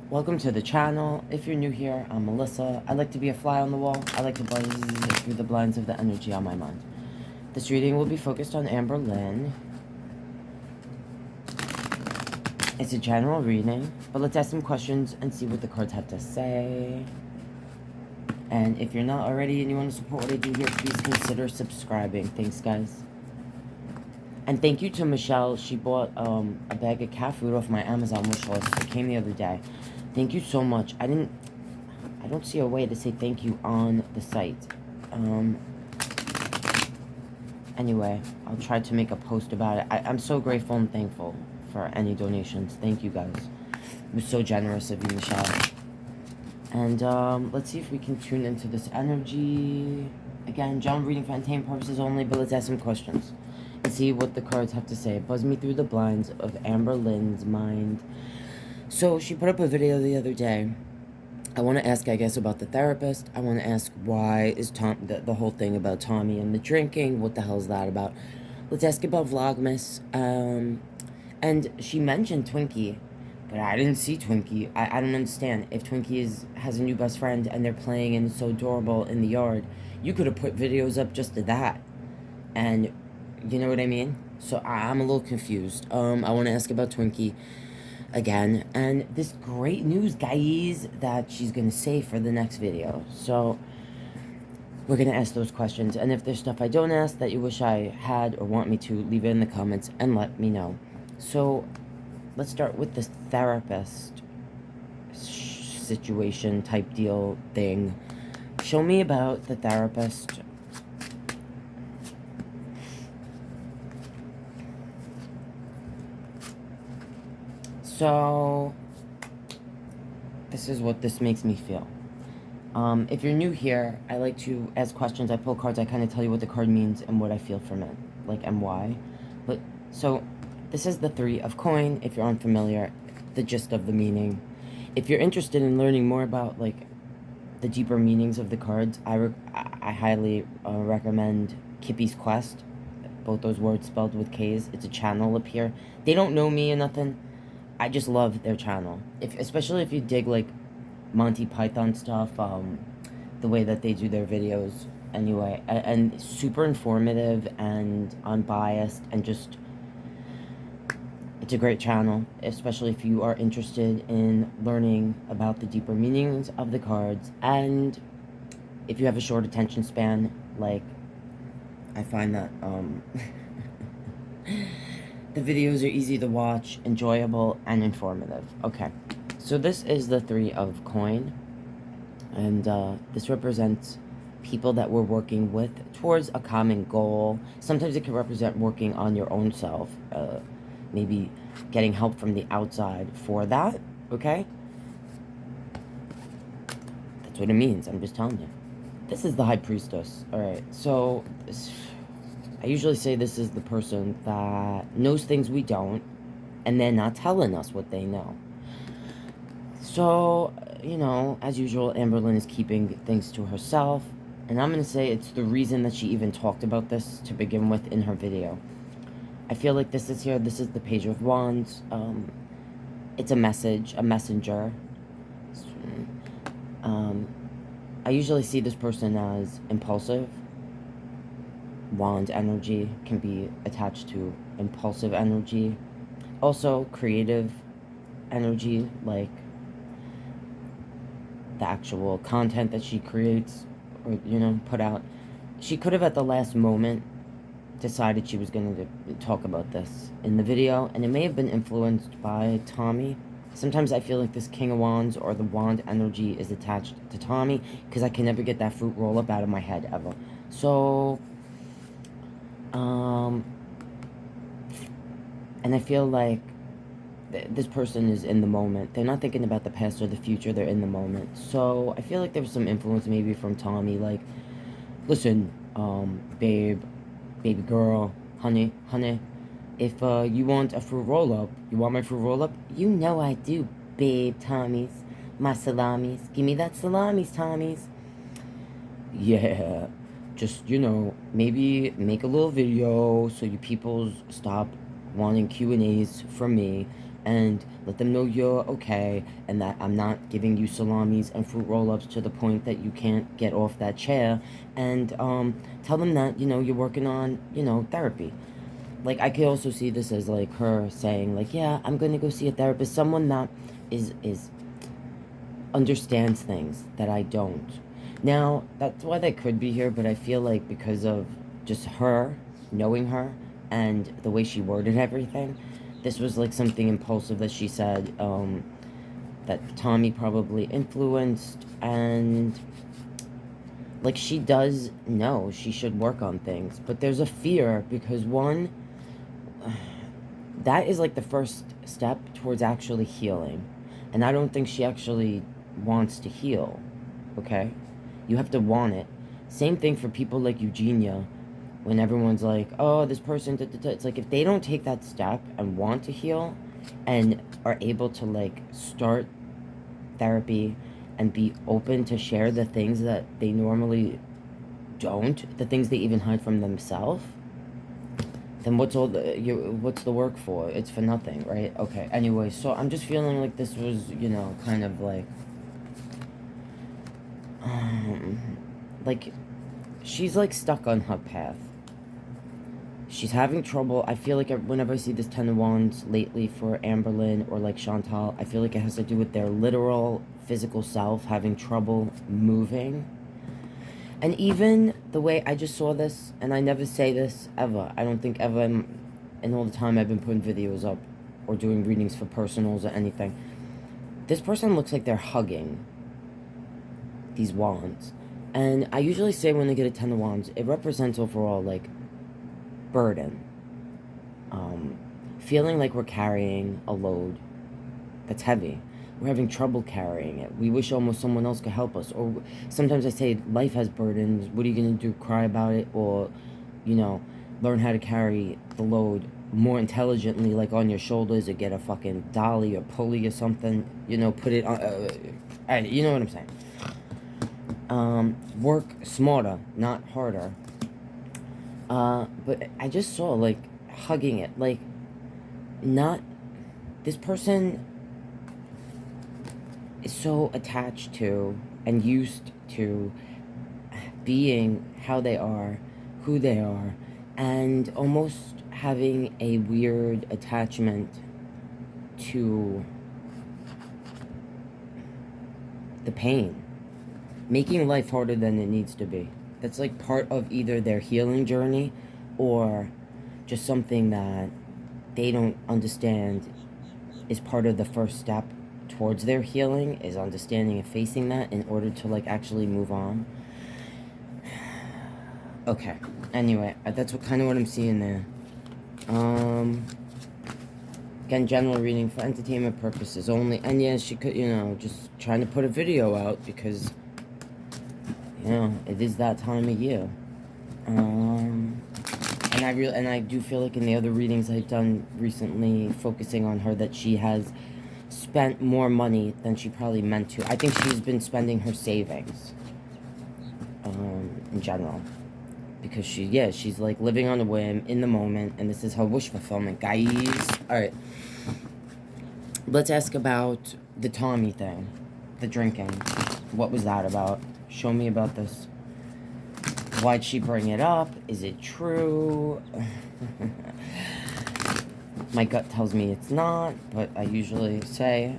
Welcome to the channel. If you're new here, I'm Melissa. I like to be a fly on the wall. I like to blaze through the blinds of the energy on my mind. This reading will be focused on Amberlynn. It's a general reading, but let's ask some questions and see what the cards have to say. And if you're not already and you want to support what I do here, please consider subscribing. Thanks, guys. And thank you to Michelle. She bought a bag of cat food off my Amazon wishlist. It came the other day. Thank you so much. I don't see a way to say thank you on the site. Anyway, I'll try to make a post about it. I'm so grateful and thankful for any donations. Thank you, guys. It was so generous of you, Michelle. And let's see if we can tune into this energy. Again, general reading for entertainment purposes only, but let's ask some questions and see what the cards have to say. Buzz me through the blinds of Amberlynn's mind. So she put up a video the other day. I want to ask, I guess, about the therapist. I want to ask why is the whole thing about Tommy and the drinking. What the hell is that about? Let's ask about Vlogmas. And she mentioned Twinkie, but I didn't see Twinkie. I don't understand. If Twinkie has a new best friend and they're playing and it's so adorable in the yard, you could have put videos up just of that. And you know what I mean? So I'm a little confused. I want to ask about Twinkie again, and this great news, guys, that she's gonna say for the next video. So we're gonna ask those questions, and if there's stuff I don't ask that you wish I had or want me to, leave it in the comments and let me know. So let's start with this therapist situation type deal thing. Show me about the therapist. So, this is what this makes me feel. If you're new here, I like to ask questions. I pull cards. I kind of tell you what the card means and what I feel from it, like, and why. But so, this is the Three of Coin. If you're unfamiliar, the gist of the meaning. If you're interested in learning more about like the deeper meanings of the cards, I highly recommend Kippy's Quest. Both those words spelled with K's. It's a channel up here. They don't know me or nothing. I just love their channel, especially if you dig like Monty Python stuff, the way that they do their videos. Anyway, and super informative and unbiased, and just it's a great channel, especially if you are interested in learning about the deeper meanings of the cards, and if you have a short attention span, like I find that the videos are easy to watch, enjoyable, and informative. Okay, so this is the Three of Coin, and this represents people that we're working with towards a common goal. Sometimes it can represent working on your own self, maybe getting help from the outside for that, okay? That's what it means, I'm just telling you. This is the High Priestess, alright, so I usually say this is the person that knows things we don't, and they're not telling us what they know. So, you know, as usual, Amberlynn is keeping things to herself, and I'm going to say it's the reason that she even talked about this to begin with in her video. I feel like this is here, this is the Page of Wands. It's a message, a messenger. I usually see this person as impulsive. Wand energy can be attached to impulsive energy. Also creative energy, like the actual content that she creates or, you know, put out. She could have at the last moment decided she was going to talk about this in the video, and it may have been influenced by Tommy. Sometimes I feel like this King of Wands or the wand energy is attached to Tommy, because I can never get that fruit roll up out of my head ever. So and I feel like this person is in the moment. They're not thinking about the past or the future. They're in the moment. So I feel like there was some influence maybe from Tommy. Like, listen, babe, baby girl, honey, if you want a fruit roll-up, you want my fruit roll-up? You know I do, babe, Tommy's. My salamis. Give me that salamis, Tommy's. Yeah. Just, you know, maybe make a little video so you people stop wanting Q&As from me, and let them know you're okay, and that I'm not giving you salamis and fruit roll-ups to the point that you can't get off that chair, and tell them that, you know, you're working on, you know, therapy. Like, I could also see this as, like, her saying, like, yeah, I'm gonna go see a therapist, someone that is understands things that I don't. Now, that's why they could be here, but I feel like because of just her, knowing her, and the way she worded everything, this was like something impulsive that she said, that Tommy probably influenced, and like, she does know she should work on things, but there's a fear because, one, that is like the first step towards actually healing, and I don't think she actually wants to heal, okay? You have to want it. Same thing for people like Eugenia, when everyone's like, oh, this person, da, da, da. It's like, if they don't take that step and want to heal and are able to, like, start therapy and be open to share the things that they normally don't, the things they even hide from themselves, then what's the work for? It's for nothing, right? Okay, anyway, so I'm just feeling like this was, you know, kind of like she's like stuck on her path. She's having trouble. I feel like whenever I see this Ten of Wands lately for Amberlynn or like Chantal, I feel like it has to do with their literal physical self having trouble moving. And even the way I just saw this, and I never say this ever, I don't think ever in all the time I've been putting videos up or doing readings for personals or anything, this person looks like they're hugging these wands. And I usually say when they get a Ten of Wands, it represents overall, like, burden. Feeling like we're carrying a load that's heavy. We're having trouble carrying it. We wish almost someone else could help us. Or sometimes I say life has burdens. What are you going to do? Cry about it? Or, you know, learn how to carry the load more intelligently, like on your shoulders, or get a fucking dolly or pulley or something. You know, put it on... you know what I'm saying. Work smarter, not harder. But I just saw, like, hugging it. Like, not... This person is so attached to and used to being how they are, who they are, and almost having a weird attachment to the pain. Making life harder than it needs to be. That's like part of either their healing journey or just something that they don't understand is part of the first step towards their healing, is understanding and facing that in order to, like, actually move on. Okay, anyway, that's kind of what I'm seeing there. Again, general reading for entertainment purposes only. And yeah, she could, you know, just trying to put a video out because, you know, it is that time of year. And I do feel like in the other readings I've done recently, focusing on her, that she has spent more money than she probably meant to. I think she's been spending her savings, in general. Because she's like living on a whim, in the moment, and this is her wish fulfillment, guys. Alright. Let's ask about the Tommy thing. The drinking. What was that about? Show me about this. Why'd she bring it up? Is it true? My gut tells me it's not, but I usually say,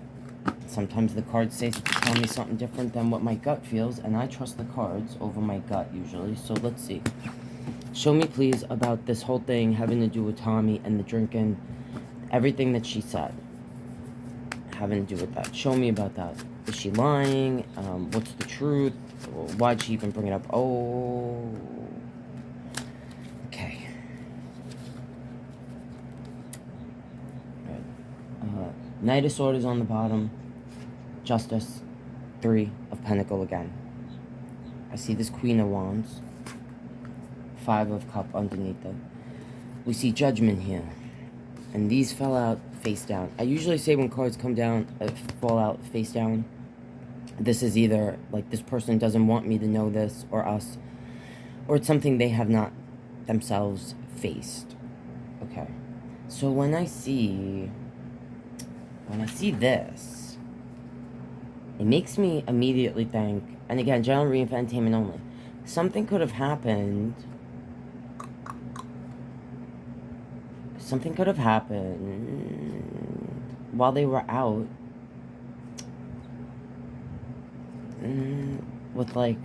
sometimes the cards tell me something different than what my gut feels, and I trust the cards over my gut usually, so let's see. Show me, please, about this whole thing having to do with Tommy and the drinking, everything that she said having to do with that. Show me about that. Is she lying? What's the truth? Why'd she even bring it up? Oh. Okay. Right. Knight of Swords on the bottom. Justice. 3 of Pentacle again. I see this Queen of Wands. 5 of Cup underneath it. We see Judgment here. And these fell out face down. I usually say when cards come down, fall out face down, this is either like this person doesn't want me to know this or us, or it's something they have not themselves faced. Okay. So when I see when I see this, it makes me immediately think, and again, general reading for entertainment only, something could have happened. Something could have happened while they were out with like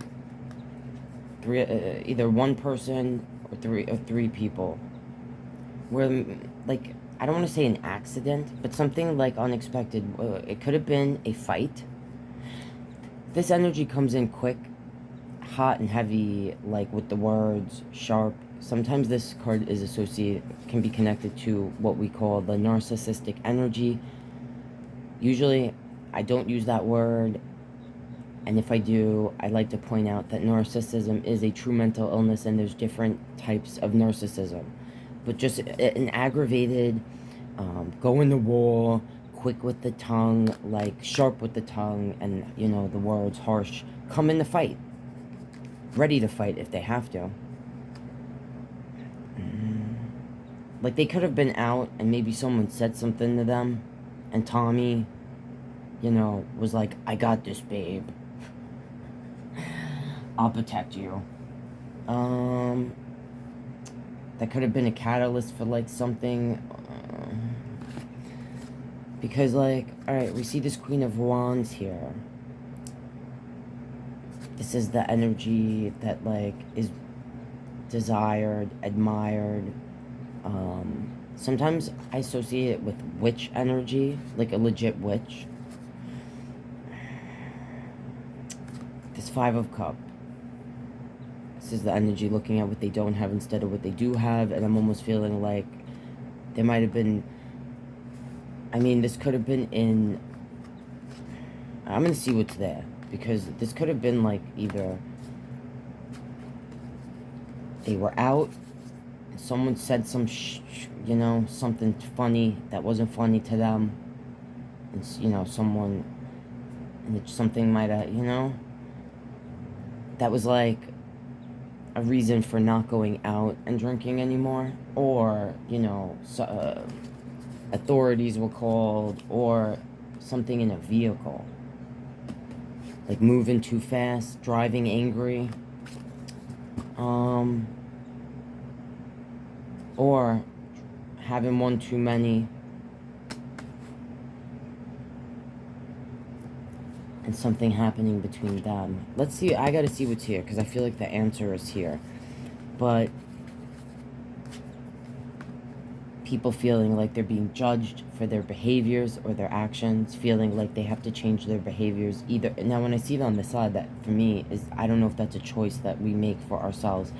either one person or three people. Where like, I don't want to say an accident, but something like unexpected. It could have been a fight. This energy comes in quick, hot and heavy, like with the words sharp. Sometimes this card is can be connected to what we call the narcissistic energy. Usually, I don't use that word, and if I do, I like to point out that narcissism is a true mental illness, and there's different types of narcissism. But just an aggravated, go in the wall, quick with the tongue, like sharp with the tongue, and, you know, the words harsh, come in the fight. Ready to fight if they have to. Like, they could have been out and maybe someone said something to them, and Tommy, you know, was like, I got this, babe. I'll protect you. That could have been a catalyst for, like, something. Because, like, alright, we see this Queen of Wands here. This is the energy that, like, is desired, admired. Sometimes I associate it with witch energy, like a legit witch. This Five of Cups. This is the energy looking at what they don't have instead of what they do have, and I'm almost feeling like there might have been, I mean, this could have been in, I'm going to see what's there, because this could have been like either they were out, someone said some, you know, something funny that wasn't funny to them, and, you know, someone, and something might have, you know, that was like a reason for not going out and drinking anymore, or, you know, authorities were called, or something in a vehicle, like moving too fast, driving angry, or having one too many, and something happening between them. Let's see, I gotta see what's here, because I feel like the answer is here. But people feeling like they're being judged for their behaviors or their actions, feeling like they have to change their behaviors. Either, now when I see it on the side, that for me is, I don't know if that's a choice that we make for ourselves.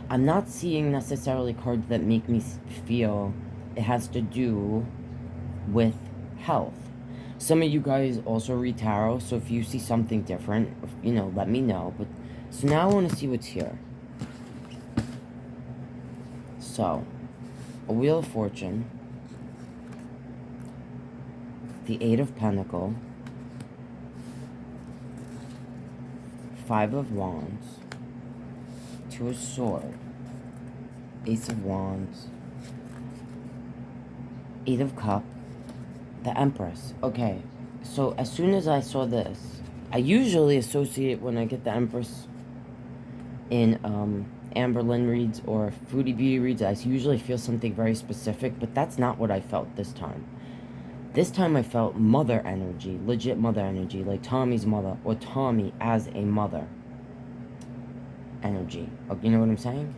I'm not seeing necessarily cards that make me feel it has to do with health. Some of you guys also read tarot, so if you see something different, you know, let me know. But so now I want to see what's here. So, a Wheel of Fortune, the Eight of Pentacles, Five of Wands, Two of Swords, Ace of Wands, Eight of Cups, the Empress. Okay, so as soon as I saw this, I usually associate when I get the Empress in Amberlynn reads or Foodie Beauty reads, I usually feel something very specific, but that's not what I felt this time. This time I felt mother energy, legit mother energy, like Tommy's mother, or Tommy as a mother energy. You know what I'm saying?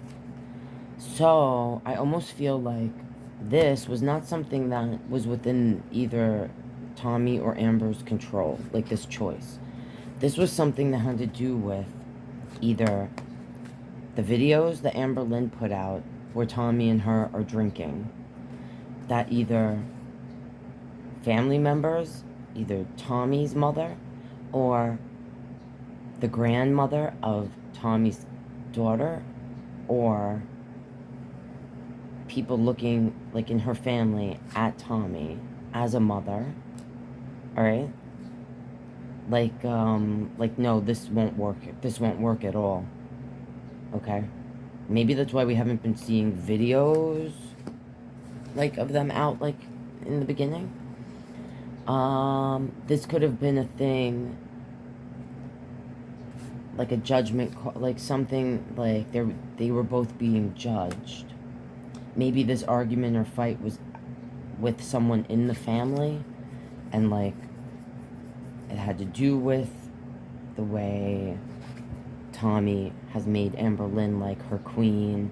So I almost feel like this was not something that was within either Tommy or Amber's control, like this choice. This was something that had to do with either the videos that Amberlynn put out where Tommy and her are drinking, that either family members, either Tommy's mother or the grandmother of Tommy's daughter, or people looking, like in her family, at Tommy as a mother, alright? Like, no, this won't work. This won't work at all. Okay? Maybe that's why we haven't been seeing videos, like, of them out, like, in the beginning. This could have been a thing, like a judgment call, like something like they were both being judged. Maybe this argument or fight was with someone in the family, and like it had to do with the way Tommy has made Amberlynn like her queen,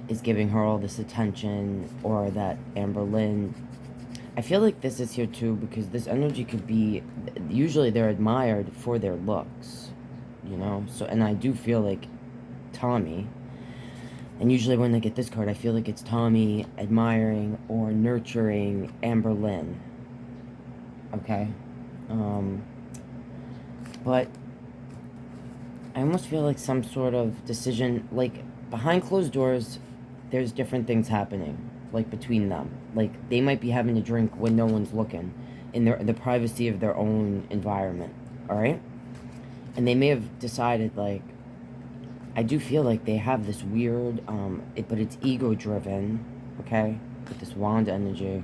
is giving her all this attention, or that Amberlynn, I feel like this is here too, because this energy could be, usually they're admired for their looks, you know? So, and I do feel like Tommy, and usually when I get this card, I feel like it's Tommy admiring or nurturing Amberlynn, okay? But I almost feel like some sort of decision, like behind closed doors, there's different things happening, like between them. Like they might be having a drink when no one's looking, in the privacy of their own environment, all right? And they may have decided, like, I do feel like they have this weird, but it's ego-driven, okay? With this wand energy.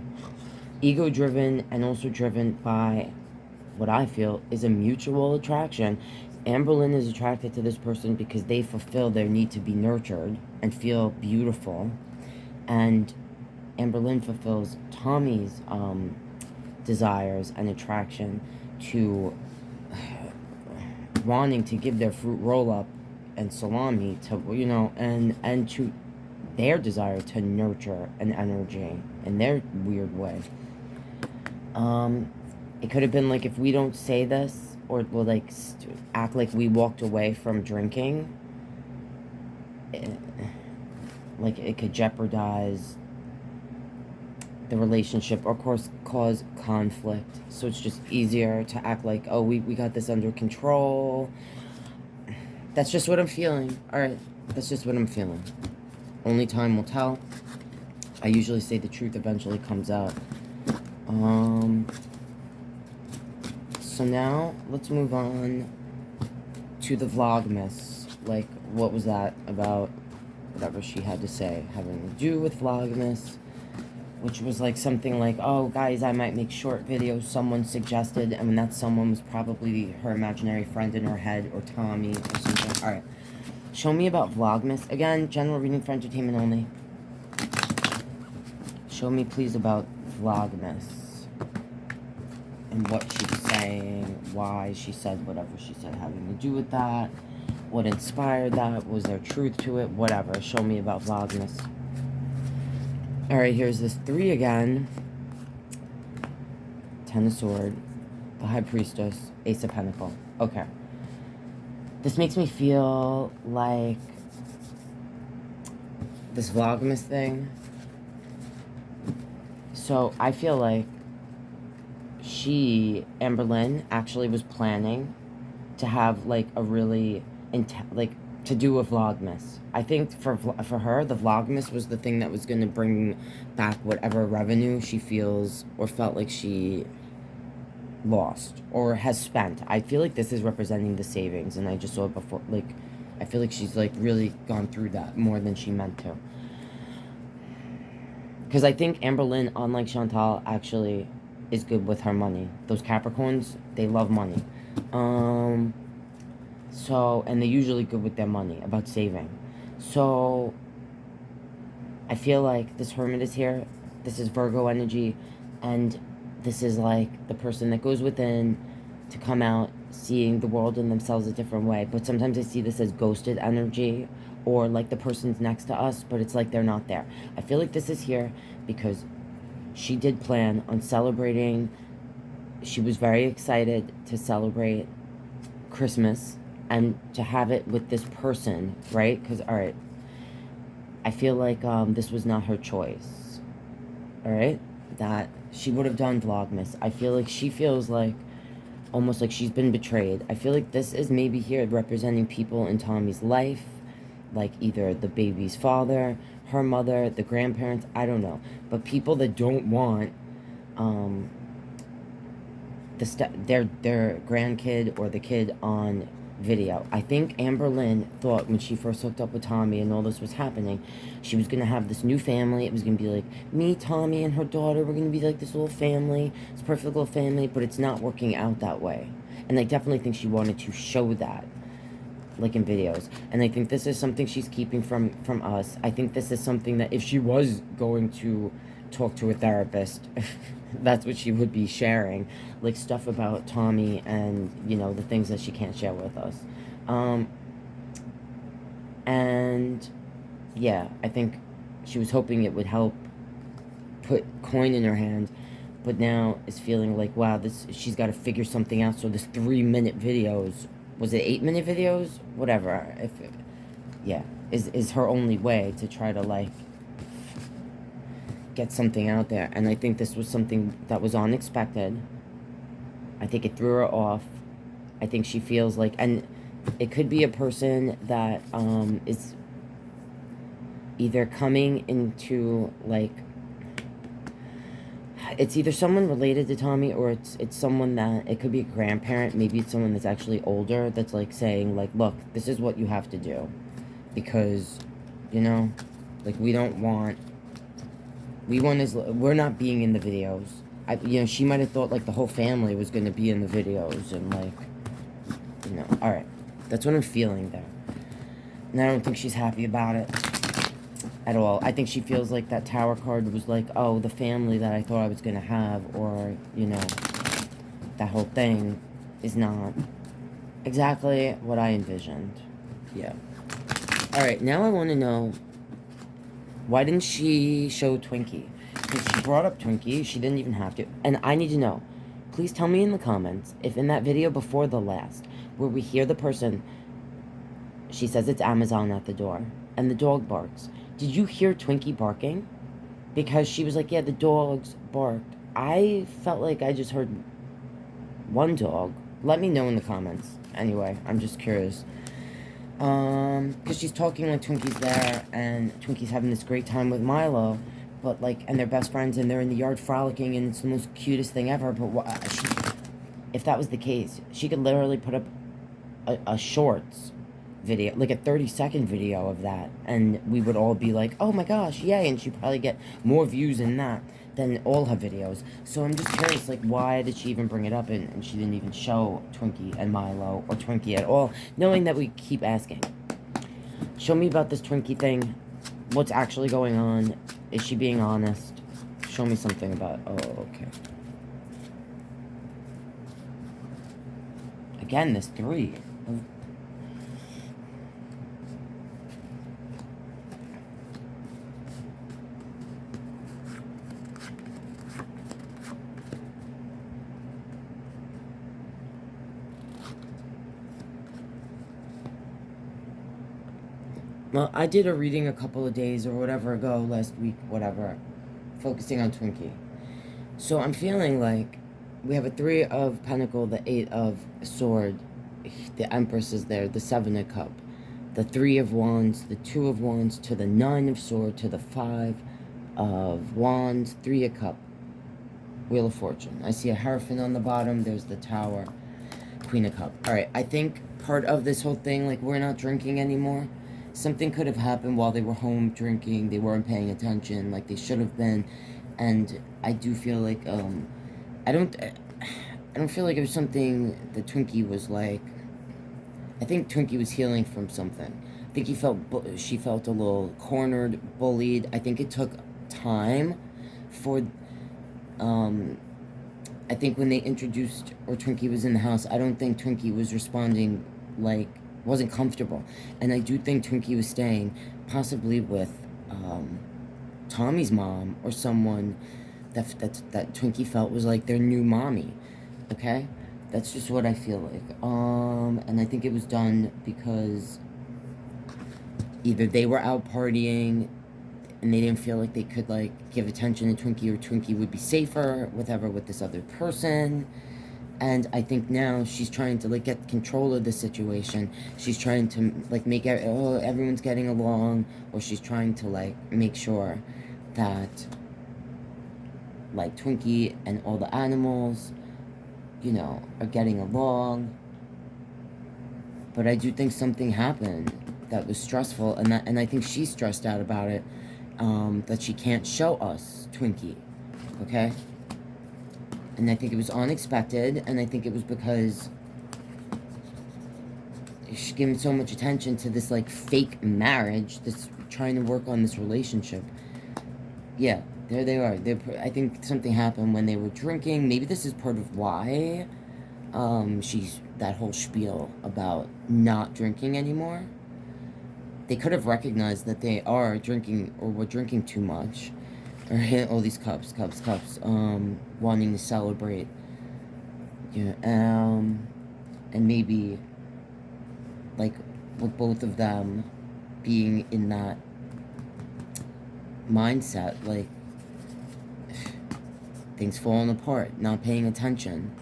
Ego-driven and also driven by what I feel is a mutual attraction. Amberlynn is attracted to this person because they fulfill their need to be nurtured and feel beautiful. And Amberlynn fulfills Tommy's desires and attraction to wanting to give their fruit roll-up and salami to, you know, and to their desire to nurture an energy in their weird way. It could have been like, if we don't say this, or we'll like act like we walked away from drinking, like it could jeopardize the relationship, or of course cause conflict. So it's just easier to act like, oh, we got this under control. That's just what I'm feeling. Alright, that's just what I'm feeling. Only time will tell. I usually say the truth eventually comes out. So now, let's move on to the Vlogmas. Like, what was that about? Whatever she had to say having to do with Vlogmas. Which was like something like, oh, guys, I might make short videos someone suggested. And that someone was probably her imaginary friend in her head, or Tommy, or something. Alright. Show me about Vlogmas. Again, general reading for entertainment only. Show me, please, about Vlogmas. And what she was saying, why she said whatever she said having to do with that. What inspired that? Was there truth to it? Whatever. Show me about Vlogmas. Alright, here's this 3 again. 10 of Swords. The High Priestess. Ace of Pentacle. Okay. This makes me feel like this Vlogmas thing. So, I feel like Amberlynn, actually was planning to have, like, a really, to do a Vlogmas. I think for her, the Vlogmas was the thing that was going to bring back whatever revenue she feels or felt like she lost or has spent. I feel like this is representing the savings, and I just saw it before. Like, I feel like she's, like, really gone through that more than she meant to. Because I think Amberlynn, unlike Chantal, actually is good with her money. Those Capricorns, they love money. So, and they're usually good with their money, about saving. So, I feel like this Hermit is here. This is Virgo energy. And this is like the person that goes within to come out, seeing the world and themselves a different way. But sometimes I see this as ghosted energy, or like the person's next to us, but it's like they're not there. I feel like this is here because she did plan on celebrating. She was very excited to celebrate Christmas and to have it with this person, right? Because, all right, I feel like this was not her choice, all right? That she would have done Vlogmas. I feel like she feels like, almost like she's been betrayed. I feel like this is maybe here representing people in Tommy's life, like either the baby's father, her mother, the grandparents, I don't know. But people that don't want their grandkid or the kid on video. I think Amberlynn thought when she first hooked up with Tommy and all this was happening, she was going to have this new family. It was going to be like me, Tommy, and her daughter. We're going to be like this little family. It's a perfect little family, but it's not working out that way. And I definitely think she wanted to show that, like in videos. And I think this is something she's keeping from us. I think this is something that if she was going to talk to a therapist, that's what she would be sharing, like stuff about Tommy and, you know, the things that she can't share with us. And yeah, I think she was hoping it would help put coin in her hand, but now is feeling like, wow, this, she's got to figure something out. So this 3-minute videos, was it 8-minute videos, whatever, if it, yeah, is her only way to try to like get something out there. And I think this was something that was unexpected. I think it threw her off. I think she feels like, and it could be a person that is either coming into like, it's either someone related to Tommy, or it's someone that, it could be a grandparent, maybe it's someone that's actually older, that's like saying like, look, this is what you have to do, because, you know, like, we don't want, we're not being in the videos. You know, she might have thought like the whole family was going to be in the videos, and like, you know, alright, that's what I'm feeling there. And I don't think she's happy about it at all. I think she feels like that Tower card was like, oh, the family that I thought I was going to have, or, you know, that whole thing is not exactly what I envisioned. Yeah. Alright, now I want to know, why didn't she show Twinkie? Because she brought up Twinkie, she didn't even have to. And I need to know, please tell me in the comments, if in that video before the last, where we hear the person, she says it's Amazon at the door, and the dog barks, did you hear Twinkie barking? Because she was like, yeah, the dogs barked. I felt like I just heard one dog. Let me know in the comments. Anyway, I'm just curious. Because she's talking like Twinkie's there, and Twinkie's having this great time with Milo, but like, and they're best friends, and they're in the yard frolicking, and it's the most cutest thing ever. But if that was the case, she could literally put up a shorts video, like a 30-second video of that, and we would all be like, oh my gosh, yay, and she'd probably get more views in that than all her videos. So I'm just curious, like, why did she even bring it up, and she didn't even show Twinkie and Milo, or Twinkie at all, knowing that we keep asking. Show me about this Twinkie thing. What's actually going on? Is she being honest? Show me something about, oh, okay. Again, this 3. Well, I did a reading a couple of days or whatever ago, last week, whatever, focusing on Twinkie. So I'm feeling like we have a 3 of Pentacle, the 8 of Sword, the Empress is there, the 7 of Cup, the 3 of Wands, the 2 of Wands, to the 9 of Sword, to the 5 of Wands, 3 of Cup, Wheel of Fortune. I see a Hierophant on the bottom, there's the Tower, Queen of Cup. Alright, I think part of this whole thing, like, we're not drinking anymore. Something could have happened while they were home drinking. They weren't paying attention like they should have been. And I do feel like, I don't feel like it was something that Twinkie was like, I think Twinkie was healing from something. I think she felt a little cornered, bullied. I think it took time for, I think when they introduced, or Twinkie was in the house, I don't think Twinkie was responding, like, wasn't comfortable. And I do think Twinkie was staying, possibly with, Tommy's mom, or someone that Twinkie felt was like their new mommy, okay? That's just what I feel like. And I think it was done because either they were out partying and they didn't feel like they could, like, give attention to Twinkie, or Twinkie would be safer with this other person. And I think now she's trying to, like, get control of the situation. She's trying to, like, make everyone's getting along, or she's trying to, like, make sure that, like, Twinkie and all the animals, you know, are getting along. But I do think something happened that was stressful, and I think she's stressed out about it, that she can't show us Twinkie, okay? And I think it was unexpected, and I think it was because she's giving so much attention to this, like, fake marriage, this trying to work on this relationship. Yeah, there they are. I think something happened when they were drinking. Maybe this is part of why she's that whole spiel about not drinking anymore. They could have recognized that they are drinking or were drinking too much. Or hit all these cups, wanting to celebrate. Yeah, and maybe, like, with both of them being in that mindset, like, things falling apart, not paying attention,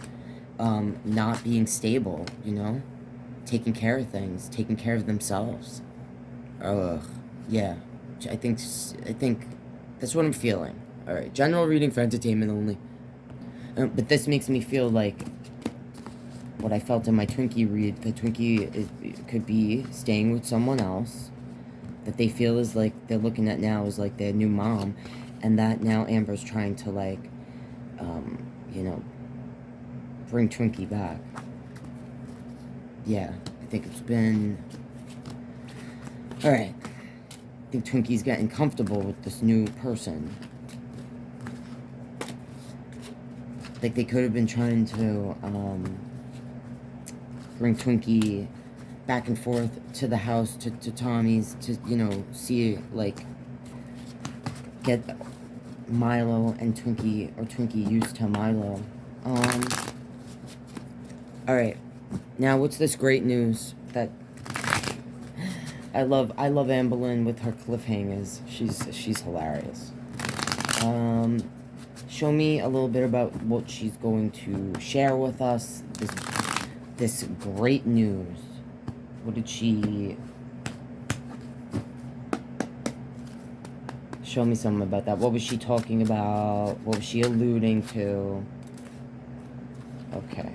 not being stable, you know? Taking care of things, taking care of themselves. Ugh, yeah. I think that's what I'm feeling. Alright, general reading for entertainment only. But this makes me feel like what I felt in my Twinkie read. The Twinkie could be staying with someone else that they feel is like they're looking at now as like their new mom, and that now Amber's trying to, like, you know, bring Twinkie back. Yeah, I think it's been... Alright. I think Twinkie's getting comfortable with this new person. Like, they could have been trying to, bring Twinkie back and forth to the house, to Tommy's, to, you know, see, like, get Milo and Twinkie, or Twinkie used to Milo. Alright. Now, what's this great news that... I love Amberlynn with her cliffhangers. She's hilarious. Show me a little bit about what she's going to share with us. This great news. What did she... Show me something about that. What was she talking about? What was she alluding to? Okay.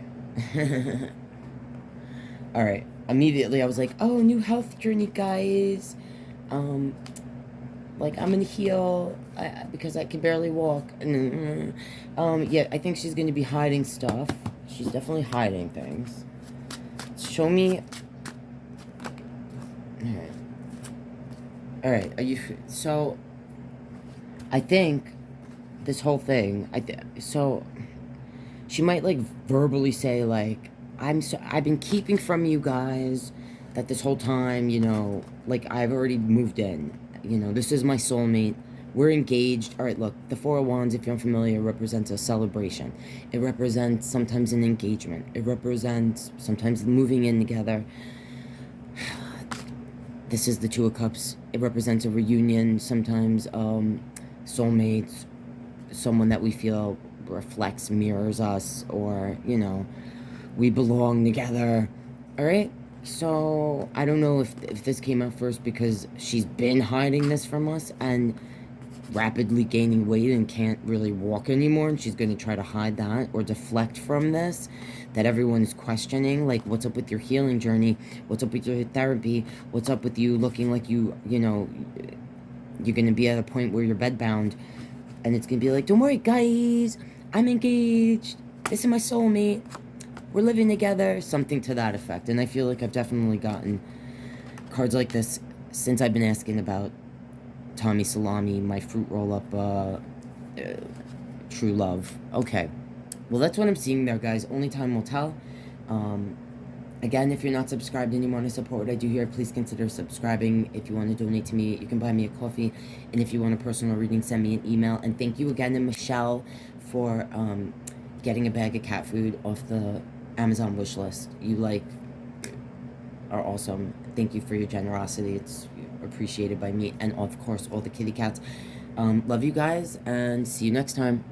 Alright. Immediately I was like, oh, new health journey, guys. Like, I'm gonna heal because I can barely walk. Yeah, I think she's gonna be hiding stuff. She's definitely hiding things. Show me... Alright, are you... So, I think this whole thing... So, she might, like, verbally say, like, I've been keeping from you guys that this whole time, you know, like, I've already moved in. You know, this is my soulmate. We're engaged. All right, look, the Four of Wands, if you're unfamiliar, represents a celebration. It represents sometimes an engagement. It represents sometimes moving in together. This is the Two of Cups. It represents a reunion, sometimes soulmates, someone that we feel reflects, mirrors us, or, you know, we belong together. All right? So, I don't know if this came out first because she's been hiding this from us and rapidly gaining weight and can't really walk anymore, and she's going to try to hide that or deflect from this, that everyone is questioning, like, what's up with your healing journey? What's up with your therapy? What's up with you looking like you know, you're going to be at a point where you're bedbound, and it's going to be like, don't worry, guys, I'm engaged. This is my soulmate. We're living together, something to that effect. And I feel like I've definitely gotten cards like this since I've been asking about Tommy Salami, my fruit roll-up, true love. Okay. Well, that's what I'm seeing there, guys. Only time will tell. Again, if you're not subscribed and you want to support what I do here, please consider subscribing. If you want to donate to me, you can buy me a coffee. And if you want a personal reading, send me an email. And thank you again to Michelle for getting a bag of cat food off the Amazon wish list. You, like, are awesome. Thank you for your generosity. It's appreciated by me and, of course, all the kitty cats. Love you guys, and see you next time.